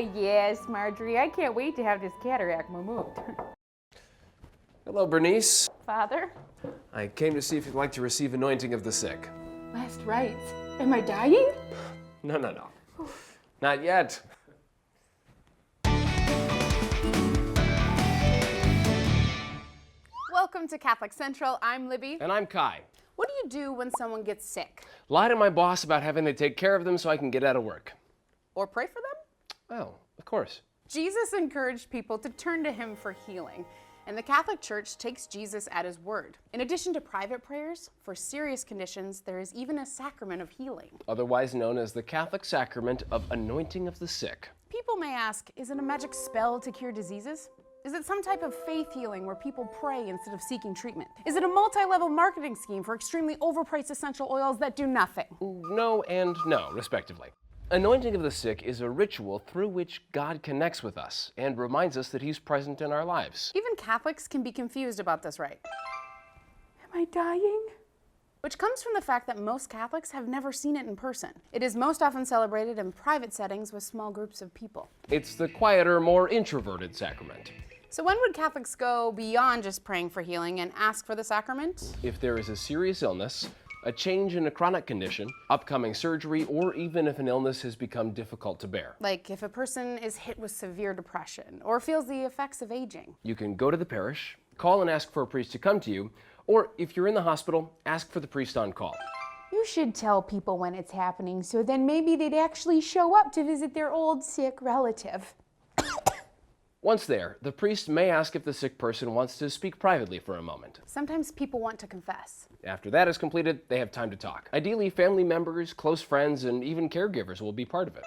Yes, Marjorie. I can't wait to have this cataract removed. Hello, Bernice. Father? I came to see if you'd like to receive anointing of the sick. Last rites. Am I dying? No. Not yet. Welcome to Catholic Central. I'm Libby. And I'm Kai. What do you do when someone gets sick? Lie to my boss about having to take care of them so I can get out of work. Or pray for them? Oh, of course. Jesus encouraged people to turn to him for healing, and the Catholic Church takes Jesus at his word. In addition to private prayers, for serious conditions, there is even a sacrament of healing. Otherwise known as the Catholic Sacrament of Anointing of the Sick. People may ask, is it a magic spell to cure diseases? Is it some type of faith healing where people pray instead of seeking treatment? Is it a multi-level marketing scheme for extremely overpriced essential oils that do nothing? No and no, respectively. Anointing of the sick is a ritual through which God connects with us and reminds us that he's present in our lives. Even Catholics can be confused about this rite. Am I dying? Which comes from the fact that most Catholics have never seen it in person. It is most often celebrated in private settings with small groups of people. It's the quieter, more introverted sacrament. So when would Catholics go beyond just praying for healing and ask for the sacrament? If there is a serious illness, a change in a chronic condition, upcoming surgery, or even if an illness has become difficult to bear. Like if a person is hit with severe depression or feels the effects of aging. You can go to the parish, call and ask for a priest to come to you, or if you're in the hospital, ask for the priest on call. You should tell people when it's happening so then maybe they'd actually show up to visit their old sick relative. Once there, the priest may ask if the sick person wants to speak privately for a moment. Sometimes people want to confess. After that is completed, they have time to talk. Ideally, family members, close friends, and even caregivers will be part of it.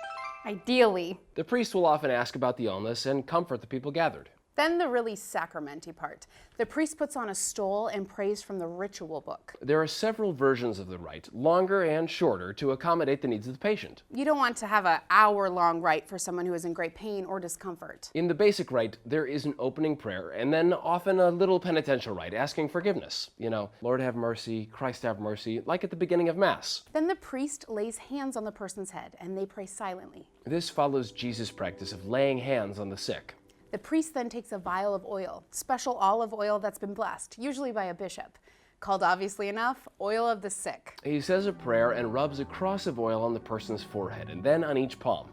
Ideally. The priest will often ask about the illness and comfort the people gathered. Then the really sacramenty part. The priest puts on a stole and prays from the ritual book. There are several versions of the rite, longer and shorter, to accommodate the needs of the patient. You don't want to have an hour-long rite for someone who is in great pain or discomfort. In the basic rite, there is an opening prayer and then often a little penitential rite asking forgiveness. You know, Lord have mercy, Christ have mercy, like at the beginning of Mass. Then the priest lays hands on the person's head and they pray silently. This follows Jesus' practice of laying hands on the sick. The priest then takes a vial of oil, special olive oil that's been blessed, usually by a bishop, called obviously enough, oil of the sick. He says a prayer and rubs a cross of oil on the person's forehead and then on each palm.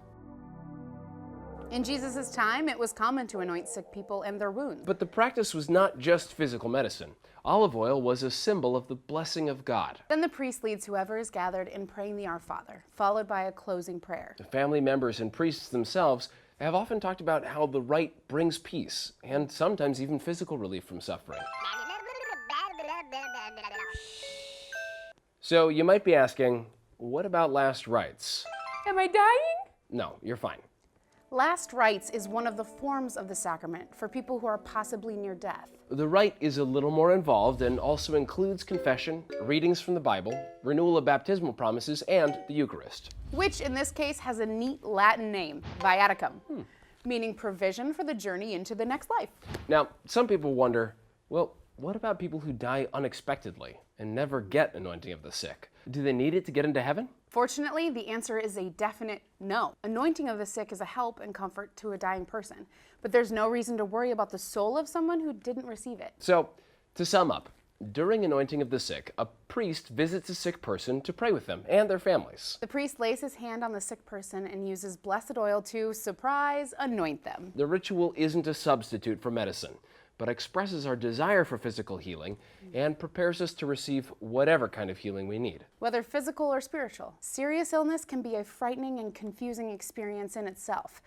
In Jesus' time, it was common to anoint sick people and their wounds. But the practice was not just physical medicine. Olive oil was a symbol of the blessing of God. Then the priest leads whoever is gathered in praying the Our Father, followed by a closing prayer. The family members and priests themselves have often talked about how the rite brings peace and sometimes even physical relief from suffering. So you might be asking, what about last rites? Am I dying? No, you're fine. Last rites is one of the forms of the sacrament for people who are possibly near death. The rite is a little more involved and also includes confession, readings from the Bible, renewal of baptismal promises, and the Eucharist. Which in this case has a neat Latin name, viaticum, meaning provision for the journey into the next life. Now, some people wonder, well, what about people who die unexpectedly and never get anointing of the sick? Do they need it to get into heaven? Fortunately, the answer is a definite no. Anointing of the sick is a help and comfort to a dying person, but there's no reason to worry about the soul of someone who didn't receive it. So, to sum up, during anointing of the sick, a priest visits a sick person to pray with them and their families. The priest lays his hand on the sick person and uses blessed oil to, surprise, anoint them. The ritual isn't a substitute for medicine, but expresses our desire for physical healing and prepares us to receive whatever kind of healing we need. Whether physical or spiritual, serious illness can be a frightening and confusing experience in itself.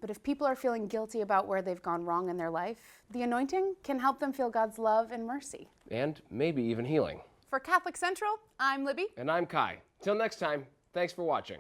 But if people are feeling guilty about where they've gone wrong in their life, the anointing can help them feel God's love and mercy. And maybe even healing. For Catholic Central, I'm Libby. And I'm Kai. Till next time, thanks for watching.